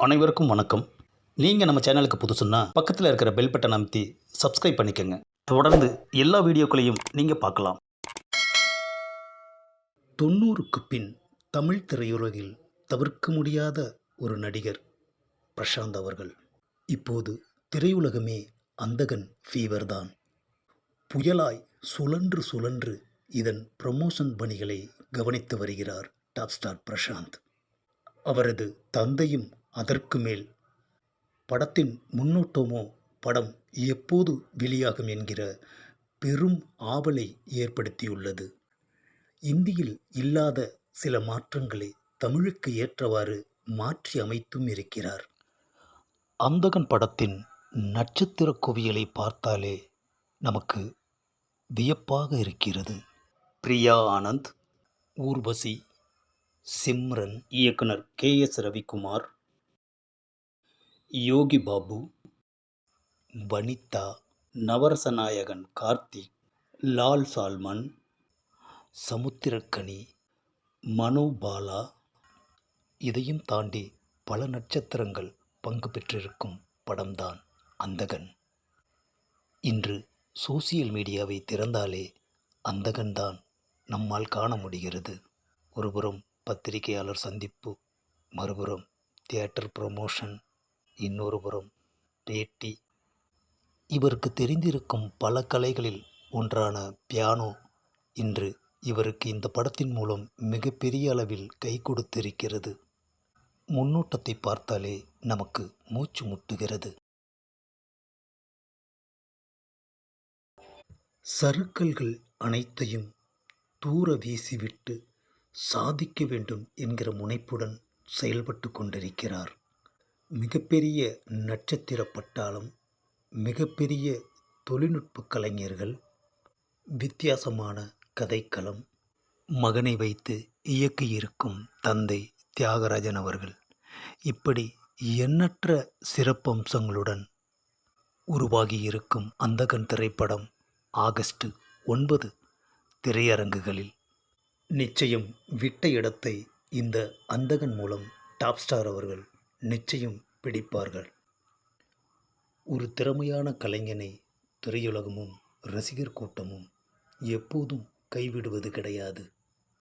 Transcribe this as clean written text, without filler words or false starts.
அனைவருக்கும் வணக்கம். நீங்கள் நம்ம சேனலுக்கு புதுசுன்னா பக்கத்தில் இருக்கிற பெல் பட்டனை அமைத்தி சப்ஸ்கிரைப் பண்ணிக்கோங்க. தொடர்ந்து எல்லா வீடியோக்களையும் நீங்கள் பார்க்கலாம். 90க்கு பின் தமிழ் திரையுலகில் தவிர்க்க முடியாத ஒரு நடிகர் பிரசாந்த் அவர்கள். இப்போது திரையுலகமே அந்தகன் ஃபீவர் தான். புயலாய் சுழன்று சுழன்று இதன் ப்ரமோஷன் பணிகளை கவனித்து வருகிறார் டாப் ஸ்டார் பிரசாந்த். அவரது தந்தையும் அதற்கு மேல். படத்தின் முன்னோட்டமோ படம் எப்போது வெளியாகும் என்கிற பெரும் ஆவலை ஏற்படுத்தியுள்ளது. இந்தியில் இல்லாத சில மாற்றங்களை தமிழுக்கு ஏற்றவாறு மாற்றி அமைத்தும் இருக்கிறார். அந்தகன் படத்தின் நட்சத்திர குவியலை பார்த்தாலே நமக்கு வியப்பாக இருக்கிறது. பிரியா ஆனந்த், ஊர்வசி, சிம்ரன், இயக்குனர் KS ரவிக்குமார், யோகி பாபு, வனிதா, நவரசநாயகன் கார்த்திக், லால் சால்மன், சமுத்திரக்கனி, மனோபாலா, இதையும் தாண்டி பல நட்சத்திரங்கள் பங்கு பெற்றிருக்கும் படம்தான் அந்தகன். இன்று சோசியல் மீடியாவை திறந்தாலே அந்தகன்தான் நம்மால் காண முடிகிறது. ஒருபுறம் பத்திரிகையாளர் சந்திப்பு, மறுபுறம் தியேட்டர் ப்ரமோஷன், இன்னொரு புறம் பேட்டி. இவருக்கு தெரிந்திருக்கும் பல கலைகளில் ஒன்றான பியானோ இன்று இவருக்கு இந்த படத்தின் மூலம் மிகப்பெரிய அளவில் கை கொடுத்திருக்கிறது. முன்னோட்டத்தை பார்த்தாலே நமக்கு மூச்சு முட்டுகிறது. சறுக்கல்கள் அனைத்தையும் தூர வீசிவிட்டு சாதிக்க வேண்டும் என்கிற முனைப்புடன் செயல்பட்டு கொண்டிருக்கிறார். மிகப்பெரிய நட்சத்திர பட்டாளம், மிகப்பெரிய தொழில்நுட்ப கலைஞர்கள், வித்தியாசமான கதைக்களம், மகனை வைத்து இயக்கியிருக்கும் தந்தை தியாகராஜன் அவர்கள், இப்படி எண்ணற்ற சிறப்பம்சங்களுடன் உருவாகியிருக்கும் அந்தகன் திரைப்படம் ஆகஸ்ட் 9 திரையரங்குகளில். நிச்சயம் விட்ட இடத்தை இந்த அந்தகன் மூலம் டாப் ஸ்டார் அவர்கள் நிச்சயம் பிடிப்பார்கள். ஒரு திறமையான கலைஞனை திரையுலகமும் ரசிகர் கூட்டமும் எப்போதும் கைவிடுவது கிடையாது.